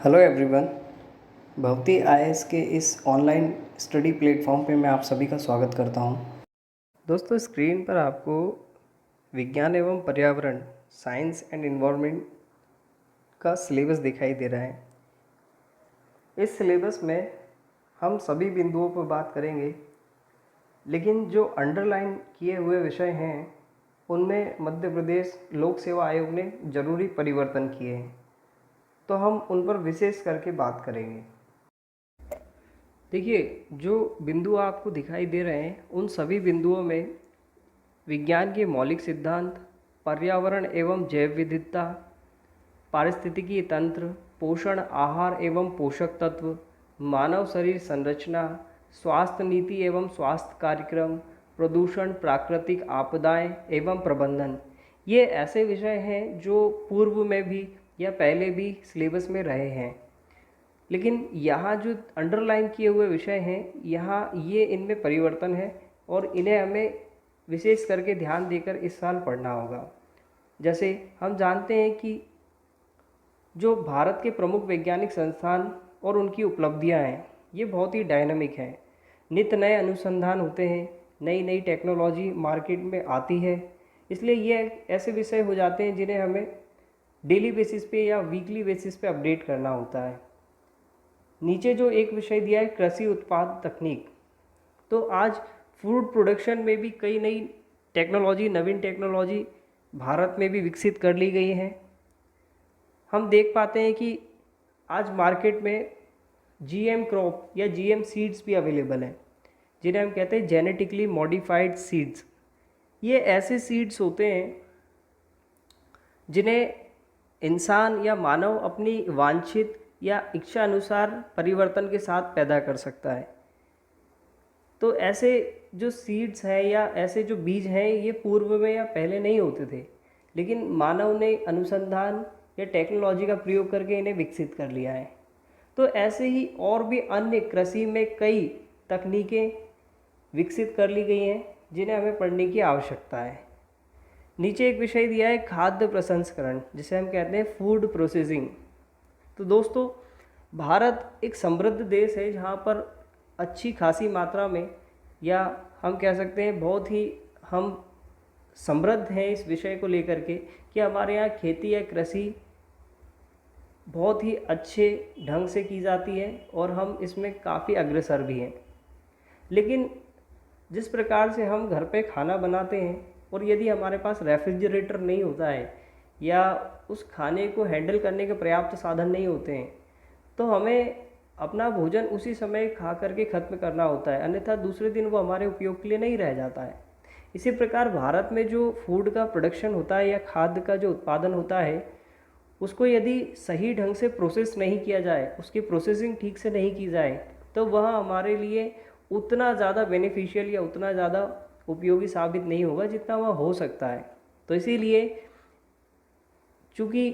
Hello everyone. भवती IAS के इस ऑनलाइन स्टडी प्लेटफॉर्म पे मैं आप सभी का स्वागत करता हूँ। दोस्तों, स्क्रीन पर आपको विज्ञान एवं पर्यावरण साइंस एंड इन्वायरमेंट का सिलेबस दिखाई दे रहा है। इस सिलेबस में हम सभी बिंदुओं पर बात करेंगे, लेकिन जो अंडरलाइन किए हुए विषय हैं उनमें मध्य प्रदेश लोक सेवा आयोग ने ज़रूरी परिवर्तन किए हैं, तो हम उन पर विशेष करके बात करेंगे। देखिए, जो बिंदु आपको दिखाई दे रहे हैं उन सभी बिंदुओं में विज्ञान के मौलिक सिद्धांत, पर्यावरण एवं जैव विविधता, पारिस्थितिकी तंत्र, पोषण, आहार एवं पोषक तत्व, मानव शरीर संरचना, स्वास्थ्य नीति एवं स्वास्थ्य कार्यक्रम, प्रदूषण, प्राकृतिक आपदाएं एवं प्रबंधन, ये ऐसे विषय हैं जो पूर्व में भी या पहले भी सिलेबस में रहे हैं। लेकिन यहाँ जो अंडरलाइन किए हुए विषय हैं, यहाँ ये इनमें परिवर्तन है और इन्हें हमें विशेष करके ध्यान देकर इस साल पढ़ना होगा। जैसे हम जानते हैं कि जो भारत के प्रमुख वैज्ञानिक संस्थान और उनकी उपलब्धियाँ हैं, ये बहुत ही डायनामिक हैं। नित्य नए अनुसंधान होते हैं, नई नई टेक्नोलॉजी मार्केट में आती है, इसलिए ये ऐसे विषय हो जाते हैं जिन्हें हमें डेली बेसिस पे या वीकली बेसिस पे अपडेट करना होता है। नीचे जो एक विषय दिया है कृषि उत्पाद तकनीक, तो आज फूड प्रोडक्शन में भी कई नई टेक्नोलॉजी, नवीन टेक्नोलॉजी भारत में भी विकसित कर ली गई हैं। हम देख पाते हैं कि आज मार्केट में जीएम क्रॉप या जीएम सीड्स भी अवेलेबल हैं, जिन्हें हम कहते हैं जेनेटिकली मॉडिफाइड सीड्स। ये ऐसे सीड्स होते हैं जिन्हें इंसान या मानव अपनी वांछित या इच्छा अनुसार परिवर्तन के साथ पैदा कर सकता है। तो ऐसे जो सीड्स हैं या ऐसे जो बीज हैं, ये पूर्व में या पहले नहीं होते थे, लेकिन मानव ने अनुसंधान या टेक्नोलॉजी का प्रयोग करके इन्हें विकसित कर लिया है। तो ऐसे ही और भी अन्य कृषि में कई तकनीकें विकसित कर ली गई हैं जिन्हें हमें पढ़ने की आवश्यकता है। नीचे एक विषय दिया है खाद्य प्रसंस्करण, जिसे हम कहते हैं फूड प्रोसेसिंग। तो दोस्तों, भारत एक समृद्ध देश है जहाँ पर अच्छी खासी मात्रा में, या हम कह सकते हैं बहुत ही हम समृद्ध हैं इस विषय को लेकर के कि हमारे यहाँ खेती या कृषि बहुत ही अच्छे ढंग से की जाती है और हम इसमें काफ़ी अग्रसर भी हैं। लेकिन जिस प्रकार से हम घर पे खाना बनाते हैं और यदि हमारे पास रेफ्रिजरेटर नहीं होता है या उस खाने को हैंडल करने के पर्याप्त साधन नहीं होते हैं, तो हमें अपना भोजन उसी समय खा करके ख़त्म करना होता है, अन्यथा दूसरे दिन वो हमारे उपयोग के लिए नहीं रह जाता है। इसी प्रकार भारत में जो फूड का प्रोडक्शन होता है या खाद्य का जो उत्पादन होता है, उसको यदि सही ढंग से प्रोसेस नहीं किया जाए, उसकी प्रोसेसिंग ठीक से नहीं की जाए, तो वह हमारे लिए उतना ज़्यादा बेनिफिशियल या उतना ज़्यादा उपयोगी साबित नहीं होगा जितना वह हो सकता है। तो इसीलिए चूँकि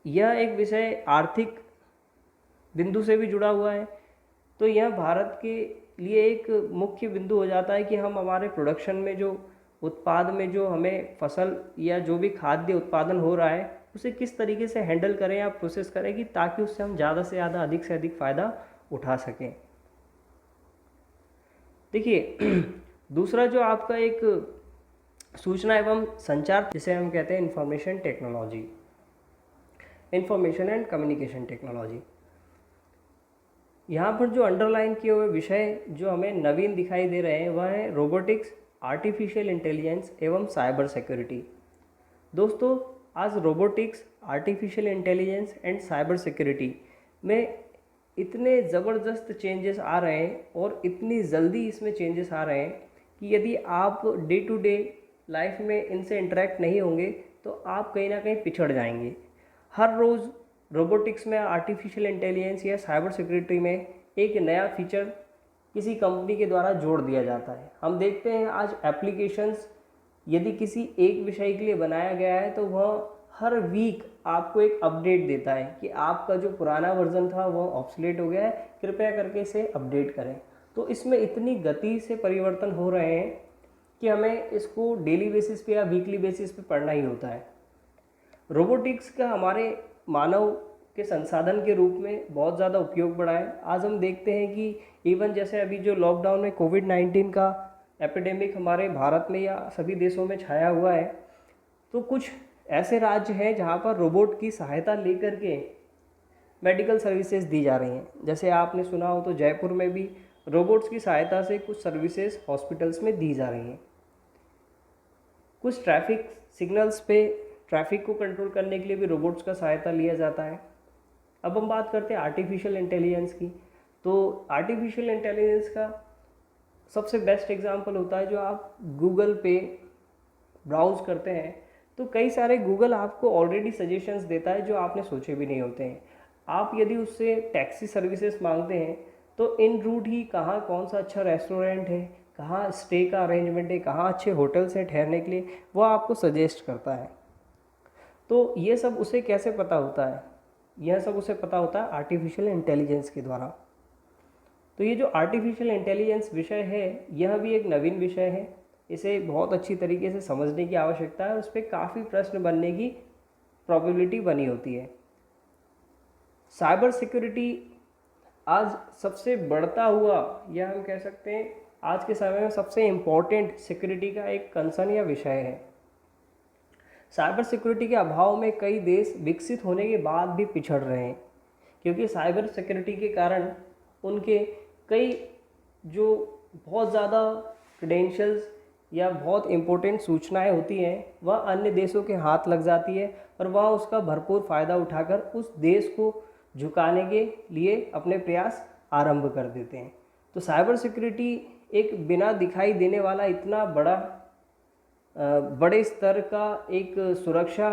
यह एक विषय आर्थिक बिंदु से भी जुड़ा हुआ है, तो यह भारत के लिए एक मुख्य बिंदु हो जाता है कि हम हमारे प्रोडक्शन में जो उत्पाद में जो हमें फसल या जो भी खाद्य उत्पादन हो रहा है, उसे किस तरीके से हैंडल करें या प्रोसेस करें कि ताकि उससे हम ज़्यादा से ज़्यादा, अधिक से अधिक फ़ायदा उठा सकें। देखिए, दूसरा जो आपका एक सूचना एवं संचार, जिसे हम कहते हैं information technology, information and communication technology, यहाँ पर जो अंडरलाइन किए हुए विषय जो हमें नवीन दिखाई दे रहे हैं वह है रोबोटिक्स, आर्टिफिशियल इंटेलिजेंस एवं साइबर सिक्योरिटी। दोस्तों, आज robotics, artificial intelligence and cyber security में इतने ज़बरदस्त चेंजेस आ रहे हैं और इतनी जल्दी इसमें चेंजेस आ रहे हैं कि यदि आप डे टू डे लाइफ में इनसे इंटरेक्ट नहीं होंगे तो आप कहीं ना कहीं पिछड़ जाएंगे। हर रोज़ रोबोटिक्स में, आर्टिफिशियल इंटेलिजेंस या साइबर सिक्योरिटी में एक नया फीचर किसी कंपनी के द्वारा जोड़ दिया जाता है। हम देखते हैं आज एप्लीकेशंस यदि किसी एक विषय के लिए बनाया गया है तो वह हर वीक आपको एक अपडेट देता है कि आपका जो पुराना वर्जन था वो ऑब्सोलेट हो गया है, कृपया करके इसे अपडेट करें। तो इसमें इतनी गति से परिवर्तन हो रहे हैं कि हमें इसको डेली बेसिस पे या वीकली बेसिस पे पढ़ना ही होता है। रोबोटिक्स का हमारे मानव के संसाधन के रूप में बहुत ज़्यादा उपयोग बढ़ा है। आज हम देखते हैं कि इवन जैसे अभी जो लॉकडाउन में कोविड-19 का एपिडेमिक हमारे भारत में या सभी देशों में छाया हुआ है, तो कुछ ऐसे राज्य हैं जहाँ पर रोबोट की सहायता लेकर के मेडिकल सर्विसेज दी जा रही हैं। जैसे आपने सुना हो तो जयपुर में भी रोबोट्स की सहायता से कुछ सर्विसेज हॉस्पिटल्स में दी जा रही हैं। कुछ ट्रैफिक सिग्नल्स पे ट्रैफिक को कंट्रोल करने के लिए भी रोबोट्स का सहायता लिया जाता है। अब हम बात करते हैं आर्टिफिशियल इंटेलिजेंस की। तो आर्टिफिशियल इंटेलिजेंस का सबसे बेस्ट एग्जांपल होता है जो आप गूगल पे ब्राउज़ करते हैं तो कई सारे गूगल आपको ऑलरेडी सजेशंस देता है जो आपने सोचे भी नहीं होते हैं। आप यदि उससे टैक्सी सर्विसेज मांगते हैं तो इन रूट ही कहाँ कौन सा अच्छा रेस्टोरेंट है, कहाँ स्टे का अरेंजमेंट है, कहाँ अच्छे होटल्स हैं ठहरने के लिए, वो आपको सजेस्ट करता है। तो ये सब उसे कैसे पता होता है? यह सब उसे पता होता है आर्टिफिशियल इंटेलिजेंस के द्वारा। तो ये जो आर्टिफिशियल इंटेलिजेंस विषय है यह भी एक नवीन विषय है। इसे बहुत अच्छी तरीके से समझने की आवश्यकता है और उस पर काफ़ी प्रश्न बनने की प्रोबेबिलिटी बनी होती है। साइबर सिक्योरिटी आज सबसे बढ़ता हुआ या हम कह सकते हैं आज के समय में सबसे इम्पोर्टेंट सिक्योरिटी का एक कंसर्न या विषय है। साइबर सिक्योरिटी के अभाव में कई देश विकसित होने के बाद भी पिछड़ रहे हैं, क्योंकि साइबर सिक्योरिटी के कारण उनके कई जो बहुत ज़्यादा क्रेडेंशियल्स या बहुत इम्पोर्टेंट सूचनाएं होती हैं वह अन्य देशों के हाथ लग जाती है और वह उसका भरपूर फ़ायदा उठाकर उस देश को झुकाने के लिए अपने प्रयास आरंभ कर देते हैं। तो साइबर सिक्योरिटी एक बिना दिखाई देने वाला इतना बड़े स्तर का एक सुरक्षा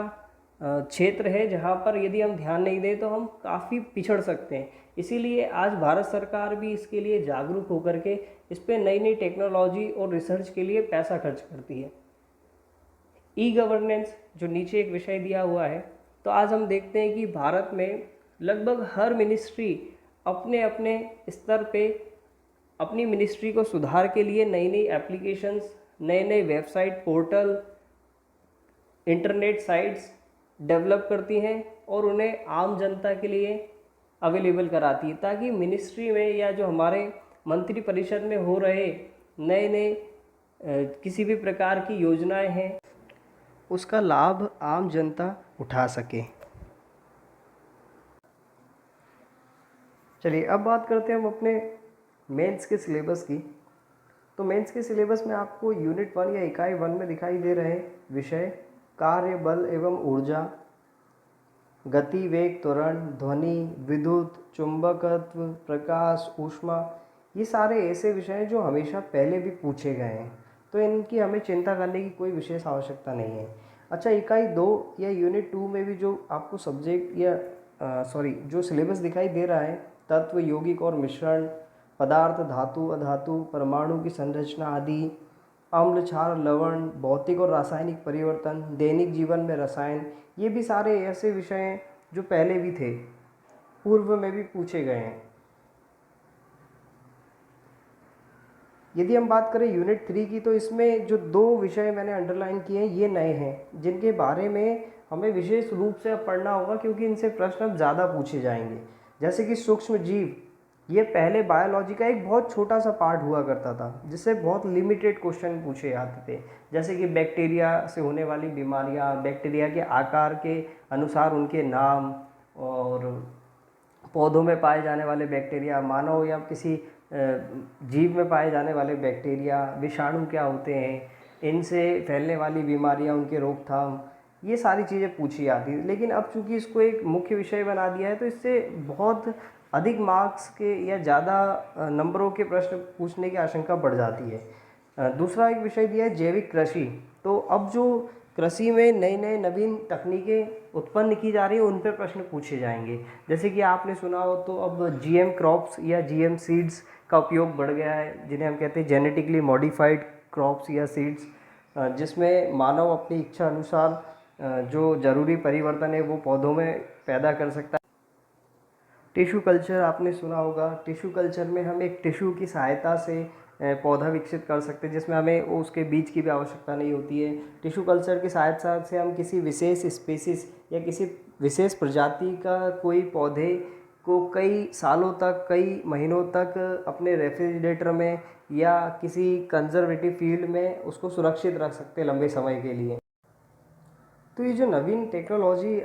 क्षेत्र है जहाँ पर यदि हम ध्यान नहीं दें तो हम काफ़ी पिछड़ सकते हैं। इसीलिए आज भारत सरकार भी इसके लिए जागरूक होकर के इस पर नई नई टेक्नोलॉजी और रिसर्च के लिए पैसा खर्च करती है। ई गवर्नेंस जो नीचे एक विषय दिया हुआ है, तो आज हम देखते हैं कि भारत में लगभग हर मिनिस्ट्री अपने अपने स्तर पे अपनी मिनिस्ट्री को सुधार के लिए नई नई एप्लीकेशंस, नए नए website, portal, internet sites develop करती हैं और उन्हें आम जनता के लिए अवेलेबल कराती है, ताकि मिनिस्ट्री में या जो हमारे मंत्री परिषद में हो रहे नए नए किसी भी प्रकार की योजनाएं हैं उसका लाभ आम जनता उठा सके। चलिए अब बात करते हैं हम अपने मेंस के सिलेबस की। तो मेंस के सिलेबस में आपको यूनिट 1 या इकाई 1 में दिखाई दे रहे विषय कार्य, बल एवं ऊर्जा, गति, वेग, त्वरण, ध्वनि, विद्युत, चुंबकत्व, प्रकाश, ऊष्मा, ये सारे ऐसे विषय हैं जो हमेशा पहले भी पूछे गए हैं, तो इनकी हमें चिंता करने की कोई विशेष आवश्यकता नहीं है। अच्छा, इकाई 2 या यूनिट 2 में भी जो आपको सब्जेक्ट या जो सिलेबस दिखाई दे रहा है, तत्व, यौगिक और मिश्रण, पदार्थ, धातु, अधातु, परमाणु की संरचना आदि, अम्ल, क्षार, लवण, भौतिक और रासायनिक परिवर्तन, दैनिक जीवन में रसायन, ये भी सारे ऐसे विषय हैं जो पहले भी थे, पूर्व में भी पूछे गए हैं। यदि हम बात करें यूनिट 3 की, तो इसमें जो 2 विषय मैंने अंडरलाइन किए हैं ये नए हैं, जिनके बारे में हमें विशेष रूप से अब पढ़ना होगा क्योंकि इनसे प्रश्न अब ज़्यादा पूछे जाएंगे। जैसे कि सूक्ष्म जीव, ये पहले बायोलॉजी का एक बहुत छोटा सा पार्ट हुआ करता था जिससे बहुत लिमिटेड क्वेश्चन पूछे जाते थे, जैसे कि बैक्टीरिया से होने वाली बीमारियां, बैक्टीरिया के आकार के अनुसार उनके नाम, और पौधों में पाए जाने वाले बैक्टीरिया, मानव या किसी जीव में पाए जाने वाले बैक्टीरिया, विषाणु क्या होते हैं, इनसे फैलने वाली बीमारियां, उनके रोकथाम, ये सारी चीज़ें पूछी जाती है। लेकिन अब चूंकि इसको एक मुख्य विषय बना दिया है तो इससे बहुत अधिक मार्क्स के या ज़्यादा नंबरों के प्रश्न पूछने की आशंका बढ़ जाती है। दूसरा एक विषय दिया है जैविक कृषि। तो अब जो कृषि में नई नई नवीन तकनीकें उत्पन्न की जा रही हैं उन पर प्रश्न पूछे जाएंगे। जैसे कि आपने सुना हो तो अब जीएम क्रॉप्स या जीएम सीड्स का उपयोग बढ़ गया है, जिन्हें हम कहते हैं जेनेटिकली मॉडिफाइड क्रॉप्स या सीड्स, जिसमें मानव अपनी इच्छा अनुसार जो ज़रूरी परिवर्तन है वो पौधों में पैदा कर सकता है। टिश्यू कल्चर आपने सुना होगा। टिश्यू कल्चर में हम एक टिश्यू की सहायता से पौधा विकसित कर सकते हैं, जिसमें हमें उसके बीज की भी आवश्यकता नहीं होती है। टिश्यू कल्चर की सहायता से हम किसी विशेष स्पीसीज या किसी विशेष प्रजाति का कोई पौधे को कई सालों तक, कई महीनों तक अपने रेफ्रिजरेटर में या किसी कंजर्वेटिव फील्ड में उसको सुरक्षित रख सकते हैं लंबे समय के लिए। तो ये जो नवीन टेक्नोलॉजी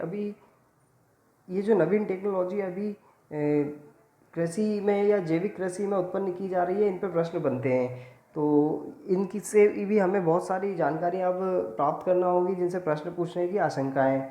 अभी कृषि में या जैविक कृषि में उत्पन्न की जा रही है, इन पर प्रश्न बनते हैं। तो इनकी से भी हमें बहुत सारी जानकारी अब प्राप्त करना होगी, जिनसे प्रश्न पूछने की आशंकाएं।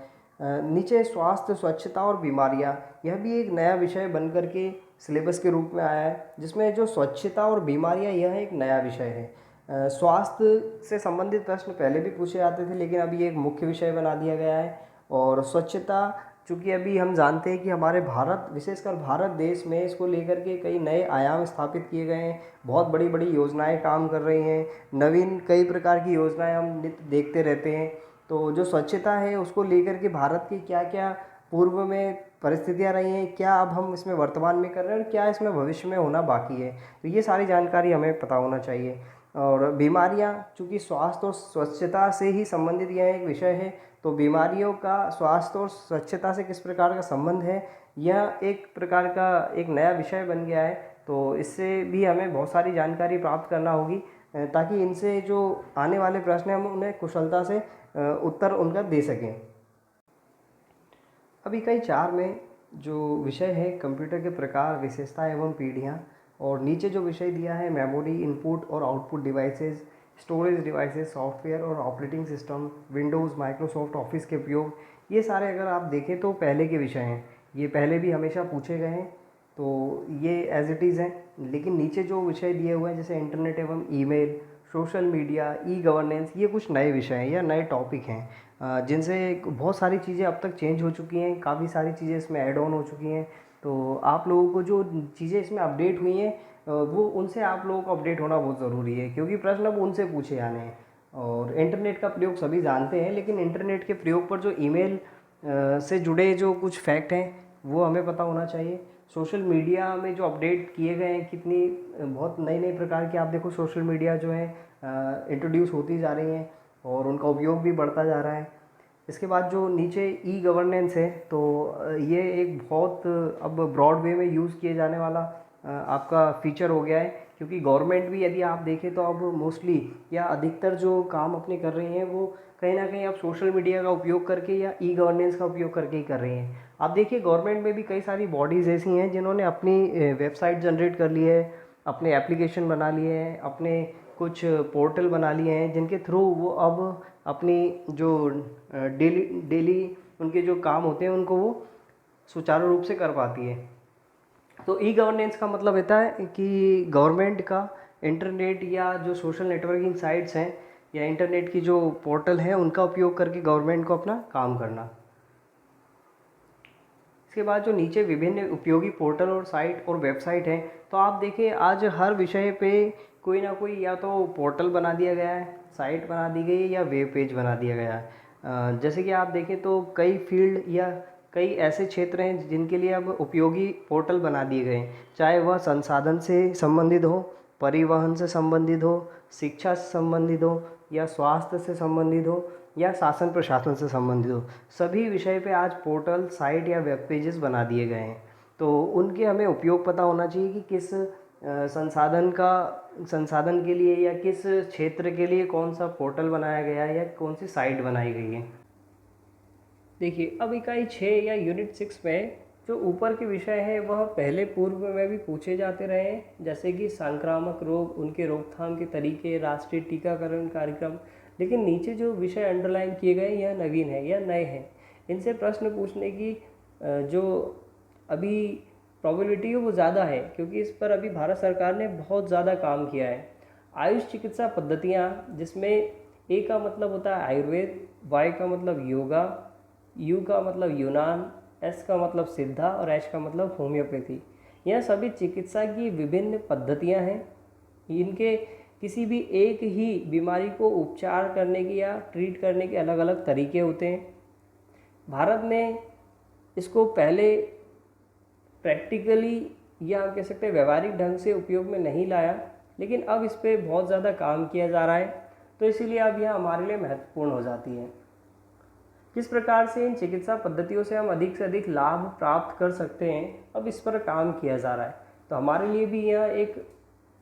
नीचे स्वास्थ्य, स्वच्छता और बीमारियां, यह भी एक नया विषय बन करके सिलेबस के रूप में आया है, जिसमें जो स्वच्छता और बीमारियां, यह एक नया विषय है। स्वास्थ्य से संबंधित प्रश्न पहले भी पूछे जाते थे, लेकिन अभी एक मुख्य विषय बना दिया गया है। और स्वच्छता, चूँकि अभी हम जानते हैं कि हमारे भारत, विशेषकर भारत देश में इसको लेकर के कई नए आयाम स्थापित किए गए हैं, बहुत बड़ी बड़ी योजनाएं काम कर रही हैं, नवीन कई प्रकार की योजनाएं हम नित्य देखते रहते हैं। तो जो स्वच्छता है उसको लेकर के भारत की क्या क्या पूर्व में परिस्थितियां रही हैं, क्या अब हम इसमें वर्तमान में कर रहे हैं और क्या इसमें भविष्य में होना बाकी है, तो ये सारी जानकारी हमें पता होना चाहिए। और बीमारियां, चूँकि स्वास्थ्य और स्वच्छता से ही संबंधित यह एक विषय है, तो बीमारियों का स्वास्थ्य और स्वच्छता से किस प्रकार का संबंध है, यह एक प्रकार का एक नया विषय बन गया है। तो इससे भी हमें बहुत सारी जानकारी प्राप्त करना होगी, ताकि इनसे जो आने वाले प्रश्न हैं हम उन्हें कुशलता से उत्तर उनका दे सकें। अब इकाई 4 में जो विषय है कंप्यूटर के प्रकार, विशेषता एवं पीढ़ियाँ, और नीचे जो विषय दिया है मेमोरी, इनपुट और output devices, storage devices, software और operating system, Windows, Microsoft Office के उपयोग, ये सारे अगर आप देखें तो पहले के विषय हैं, ये पहले भी हमेशा पूछे गए हैं, तो ये एज इट इज़ हैं। लेकिन नीचे जो विषय दिए हुए हैं, जैसे इंटरनेट एवं email, social media, e governance, ये कुछ नए विषय हैं या नए टॉपिक हैं, जिनसे बहुत सारी चीज़ें अब तक चेंज हो चुकी हैं, काफ़ी सारी चीज़ें इसमें ऐड ऑन हो चुकी हैं। तो आप लोगों को जो चीज़ें इसमें अपडेट हुई हैं, वो उनसे आप लोगों को अपडेट होना बहुत ज़रूरी है, क्योंकि प्रश्न अब उनसे पूछे जाने हैं। और इंटरनेट का प्रयोग सभी जानते हैं, लेकिन इंटरनेट के प्रयोग पर जो ईमेल से जुड़े जो कुछ फैक्ट हैं वो हमें पता होना चाहिए। सोशल मीडिया में जो अपडेट किए गए हैं, कितनी बहुत नई नई प्रकार की, आप देखो सोशल मीडिया जो है इंट्रोड्यूस होती जा रही हैं और उनका उपयोग भी बढ़ता जा रहा है। इसके बाद जो नीचे ई गवर्नेंस है, तो ये एक बहुत अब ब्रॉड वे में यूज़ किए जाने वाला आपका फीचर हो गया है, क्योंकि गवर्नमेंट भी यदि आप देखें तो अब मोस्टली या अधिकतर जो काम अपने कर रही हैं वो कहीं ना कहीं अब सोशल मीडिया का उपयोग करके या ई गवर्नेंस का उपयोग करके ही कर रही हैं। आप देखिए गवर्नमेंट में भी कई सारी बॉडीज़ ऐसी हैं जिन्होंने अपनी वेबसाइट जनरेट कर ली है, अपने एप्लीकेशन बना लिए हैं, अपने कुछ पोर्टल बना लिए हैं, जिनके थ्रू वो अब अपनी जो डेली उनके जो काम होते हैं उनको वो सुचारू रूप से कर पाती है। तो ई गवर्नेंस का मतलब होता है कि गवर्नमेंट का इंटरनेट या जो सोशल नेटवर्किंग साइट्स हैं या इंटरनेट की जो पोर्टल है उनका उपयोग करके गवर्नमेंट को अपना काम करना। इसके बाद जो नीचे विभिन्न उपयोगी पोर्टल और साइट और वेबसाइट हैं, तो आप देखें आज हर विषय पे कोई ना कोई या तो पोर्टल बना दिया गया है, साइट बना दी गई है या वेब पेज बना दिया गया है। जैसे कि आप देखें तो कई फील्ड या कई ऐसे क्षेत्र हैं जिनके लिए अब उपयोगी पोर्टल बना दिए गए हैं, चाहे वह संसाधन से संबंधित हो, परिवहन से संबंधित हो, शिक्षा से संबंधित हो या स्वास्थ्य से संबंधित हो या शासन प्रशासन से संबंधित हो, सभी विषय पे आज पोर्टल, साइट या वेब पेजेस बना दिए गए हैं। तो उनके हमें उपयोग पता होना चाहिए कि किस संसाधन के लिए या किस क्षेत्र के लिए कौन सा पोर्टल बनाया गया है या कौन सी साइट बनाई गई है। देखिए अब इकाई 6 या यूनिट 6 में जो ऊपर के विषय हैं वह पहले पूर्व में भी पूछे जाते रहे हैं, जैसे कि संक्रामक रोग, उनके रोकथाम के तरीके, राष्ट्रीय टीकाकरण कार्यक्रम। लेकिन नीचे जो विषय अंडरलाइन किए गए यह नवीन है या नए हैं, इनसे प्रश्न पूछने की जो अभी प्रोबेबिलिटी है वो ज़्यादा है, क्योंकि इस पर अभी भारत सरकार ने बहुत ज़्यादा काम किया है। आयुष चिकित्सा पद्धतियाँ, जिसमें ए का मतलब होता है आयुर्वेद, वाई का मतलब योगा, यू का मतलब यूनान, एस का मतलब सिद्धा और एच का मतलब होम्योपैथी। यह सभी चिकित्सा की विभिन्न पद्धतियां हैं। इनके किसी भी एक ही बीमारी को उपचार करने की या ट्रीट करने के अलग अलग तरीके होते हैं। भारत ने इसको पहले प्रैक्टिकली या हम कह सकते हैं व्यवहारिक ढंग से उपयोग में नहीं लाया, लेकिन अब इस पर बहुत ज़्यादा काम किया जा रहा है, तो इसीलिए अब यह हमारे लिए महत्वपूर्ण हो जाती है। किस प्रकार से इन चिकित्सा पद्धतियों से हम अधिक से अधिक लाभ प्राप्त कर सकते हैं, अब इस पर काम किया जा रहा है। तो हमारे लिए भी यह एक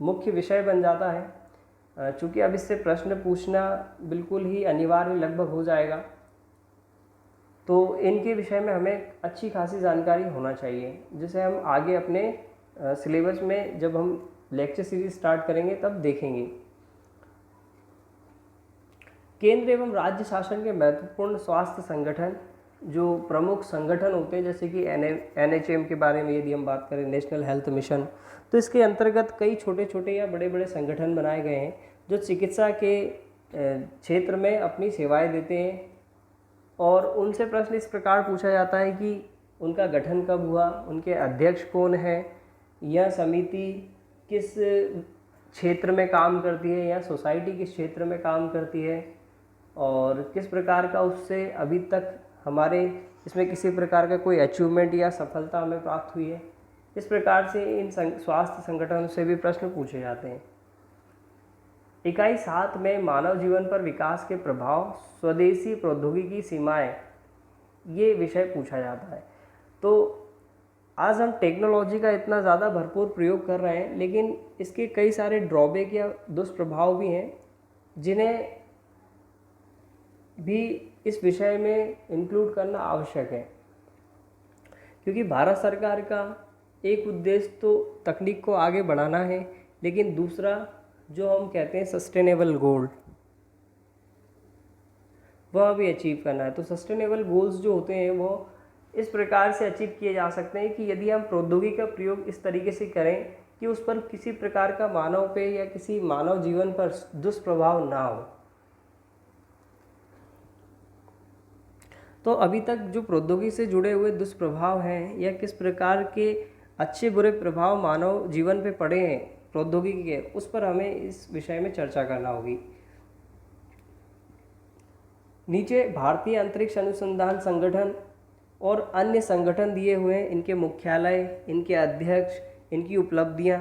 मुख्य विषय बन जाता है, चूँकि अब इससे प्रश्न पूछना बिल्कुल ही अनिवार्य लगभग हो जाएगा। तो इनके विषय में हमें अच्छी खासी जानकारी होना चाहिए, जिसे हम आगे अपने सिलेबस में जब हम लेक्चर सीरीज स्टार्ट करेंगे तब देखेंगे। केंद्र एवं राज्य शासन के महत्वपूर्ण स्वास्थ्य संगठन, जो प्रमुख संगठन होते हैं, जैसे कि NHM के बारे में यदि हम बात करें, नेशनल हेल्थ मिशन, तो इसके अंतर्गत कई छोटे छोटे या बड़े बड़े संगठन बनाए गए हैं जो चिकित्सा के क्षेत्र में अपनी सेवाएं देते हैं। और उनसे प्रश्न इस प्रकार पूछा जाता है कि उनका गठन कब हुआ, उनके अध्यक्ष कौन है, यह समिति किस क्षेत्र में काम करती है या सोसाइटी किस क्षेत्र में काम करती है, और किस प्रकार का उससे अभी तक हमारे इसमें किसी प्रकार का कोई अचीवमेंट या सफलता हमें प्राप्त हुई है। इस प्रकार से इन स्वास्थ्य संगठनों से भी प्रश्न पूछे जाते हैं। इकाई 7 में मानव जीवन पर विकास के प्रभाव, स्वदेशी प्रौद्योगिकी सीमाएं, ये विषय पूछा जाता है। तो आज हम टेक्नोलॉजी का इतना ज़्यादा भरपूर प्रयोग कर रहे हैं, लेकिन इसके कई सारे ड्रॉबैक या दुष्प्रभाव भी हैं, जिन्हें भी इस विषय में इंक्लूड करना आवश्यक है। क्योंकि भारत सरकार का एक उद्देश्य तो तकनीक को आगे बढ़ाना है, लेकिन दूसरा जो हम कहते हैं सस्टेनेबल गोल, वह भी अचीव करना है। तो सस्टेनेबल गोल्स जो होते हैं वो इस प्रकार से अचीव किए जा सकते हैं कि यदि हम प्रौद्योगिकी का प्रयोग इस तरीके से करें कि उस पर किसी प्रकार का मानव पे या किसी मानव जीवन पर दुष्प्रभाव ना हो। तो अभी तक जो प्रौद्योगिकी से जुड़े हुए दुष्प्रभाव हैं या किस प्रकार के अच्छे बुरे प्रभाव मानव जीवन पे पड़े हैं प्रौद्योगिकी के, उस पर हमें इस विषय में चर्चा करना होगी। नीचे भारतीय अंतरिक्ष अनुसंधान संगठन और अन्य संगठन दिए हुए हैं, इनके मुख्यालय, इनके अध्यक्ष, इनकी उपलब्धियां,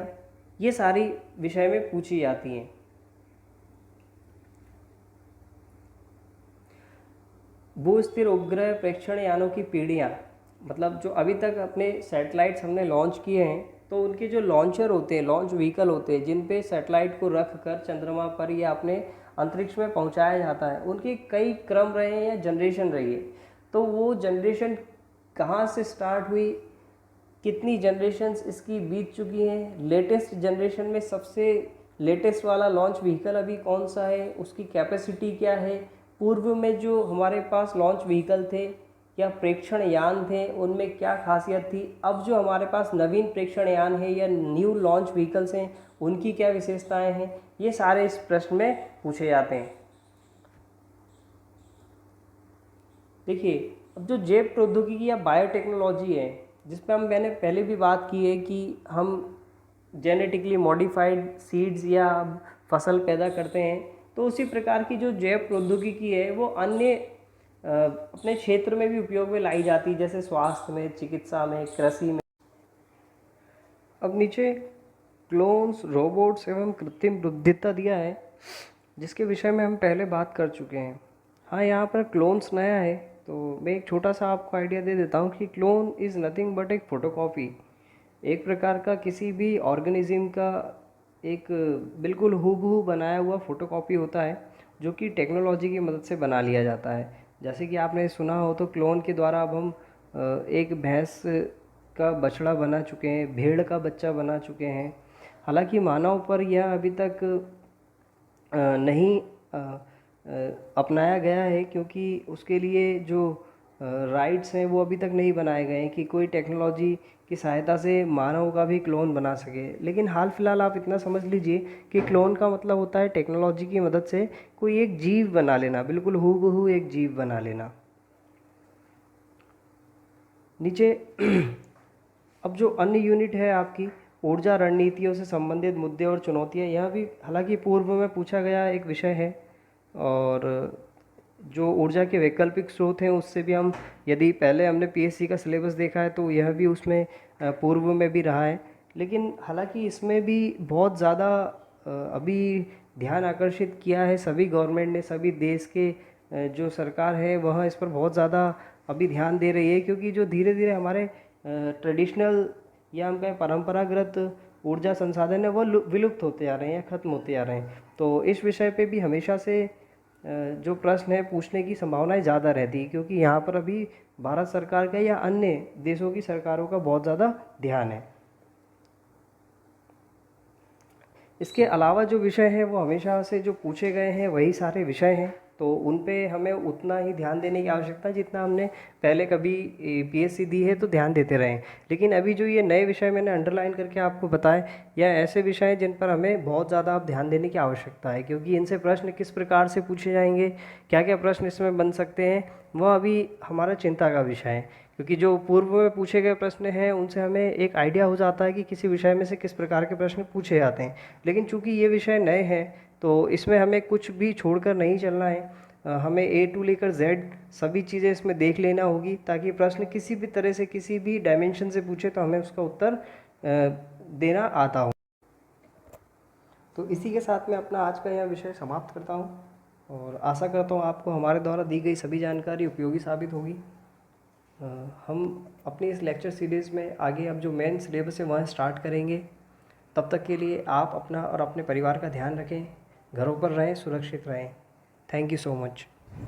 ये सारी विषय में पूछी जाती हैं। भू-स्थिर उपग्रह प्रेक्षण यानों की पीढ़ियाँ, मतलब जो अभी तक अपने सैटेलाइट्स हमने लॉन्च किए हैं, तो उनके जो लॉन्चर होते हैं, लॉन्च व्हीकल होते हैं, जिन पे सैटेलाइट को रख कर चंद्रमा पर या अपने अंतरिक्ष में पहुंचाया जाता है, उनके कई क्रम रहे हैं या जनरेशन रही है। तो वो जनरेशन कहाँ से स्टार्ट हुई, कितनी जनरेशन्स इसकी बीत चुकी हैं, लेटेस्ट जनरेशन में सबसे लेटेस्ट वाला लॉन्च व्हीकल अभी कौन सा है, उसकी कैपेसिटी क्या है, पूर्व में जो हमारे पास लॉन्च व्हीकल थे या प्रेक्षण यान थे उनमें क्या खासियत थी, अब जो हमारे पास नवीन प्रेक्षण यान है या न्यू लॉन्च व्हीकल्स हैं उनकी क्या विशेषताएं हैं, ये सारे इस प्रश्न में पूछे जाते हैं। देखिए, अब जो जैव प्रौद्योगिकी या बायोटेक्नोलॉजी है, जिस पर मैंने पहले भी बात की है कि हम जेनेटिकली मॉडिफाइड सीड्स या फसल पैदा करते हैं, तो उसी प्रकार की जो जैव प्रौद्योगिकी है वो अन्य अपने क्षेत्र में भी उपयोग में लाई जाती है, जैसे स्वास्थ्य में, चिकित्सा में, कृषि में। अब नीचे क्लोन्स, रोबोट्स एवं कृत्रिम बुद्धिमत्ता दिया है, जिसके विषय में हम पहले बात कर चुके हैं। हाँ, यहाँ पर क्लोन्स नया है, तो मैं एक छोटा सा आपको आइडिया दे देता हूँ कि क्लोन इज़ नथिंग बट एक फ़ोटोकॉपी, एक प्रकार का किसी भी ऑर्गेनिज्म का एक बिल्कुल हूबहू बनाया हुआ फ़ोटोकॉपी होता है, जो कि टेक्नोलॉजी की मदद से बना लिया जाता है। जैसे कि आपने सुना हो तो क्लोन के द्वारा अब हम एक भैंस का बछड़ा बना चुके हैं, भेड़ का बच्चा बना चुके हैं। हालांकि मानव पर यह अभी तक नहीं अपनाया गया है, क्योंकि उसके लिए जो राइट्स हैं वो अभी तक नहीं बनाए गए हैं कि कोई टेक्नोलॉजी की सहायता से मानव का भी क्लोन बना सके। लेकिन हाल फिलहाल आप इतना समझ लीजिए कि क्लोन का मतलब होता है टेक्नोलॉजी की मदद से कोई एक जीव बना लेना, बिल्कुल हूबहू एक जीव बना लेना। नीचे अब जो अन्य यूनिट है आपकी ऊर्जा रणनीतियों से संबंधित मुद्दे और चुनौतियाँ, यह भी हालांकि पूर्व में पूछा गया एक विषय है, और जो ऊर्जा के वैकल्पिक स्रोत हैं उससे भी हम, यदि पहले हमने पीएससी का सिलेबस देखा है तो यह भी उसमें पूर्व में भी रहा है। लेकिन हालांकि इसमें भी बहुत ज़्यादा अभी ध्यान आकर्षित किया है सभी गवर्नमेंट ने, सभी देश के जो सरकार है वह इस पर बहुत ज़्यादा अभी ध्यान दे रही है, क्योंकि जो धीरे धीरे हमारे ट्रेडिशनल या हम कहें परंपरागत ऊर्जा संसाधन है वह विलुप्त होते आ रहे हैं या ख़त्म होते आ रहे हैं। तो इस विषय पे भी हमेशा से जो प्रश्न है पूछने की संभावनाएं ज़्यादा रहती है, क्योंकि यहाँ पर अभी भारत सरकार का या अन्य देशों की सरकारों का बहुत ज़्यादा ध्यान है। इसके अलावा जो विषय है वो हमेशा से जो पूछे गए हैं वही सारे विषय हैं, तो उन पे हमें उतना ही ध्यान देने की आवश्यकता है जितना हमने पहले कभी पीएससी दी है तो ध्यान देते रहें। लेकिन अभी जो ये नए विषय मैंने अंडरलाइन करके आपको बताए, या ऐसे विषय हैं जिन पर हमें बहुत ज़्यादा अब ध्यान देने की आवश्यकता है, क्योंकि इनसे प्रश्न किस प्रकार से पूछे जाएंगे, क्या क्या प्रश्न इसमें बन सकते हैं, वह अभी हमारा चिंता का विषय है। क्योंकि जो पूर्व में पूछे गए प्रश्न हैं उनसे हमें एक आइडिया हो जाता है कि किसी विषय में से किस प्रकार के प्रश्न पूछे जाते हैं। लेकिन चूंकि ये विषय नए हैं तो इसमें हमें कुछ भी छोड़कर नहीं चलना है। हमें ए टू लेकर जेड सभी चीज़ें इसमें देख लेना होगी, ताकि प्रश्न किसी भी तरह से किसी भी डायमेंशन से पूछे तो हमें उसका उत्तर देना आता हो। तो इसी के साथ मैं अपना आज का यह विषय समाप्त करता हूँ और आशा करता हूँ आपको हमारे द्वारा दी गई सभी जानकारी उपयोगी साबित होगी। हम अपनी इस लेक्चर सीरीज़ में आगे अब जो मेन सिलेबस है वह स्टार्ट करेंगे। तब तक के लिए आप अपना और अपने परिवार का ध्यान रखें, घरों पर रहें, सुरक्षित रहें। Thank you so much.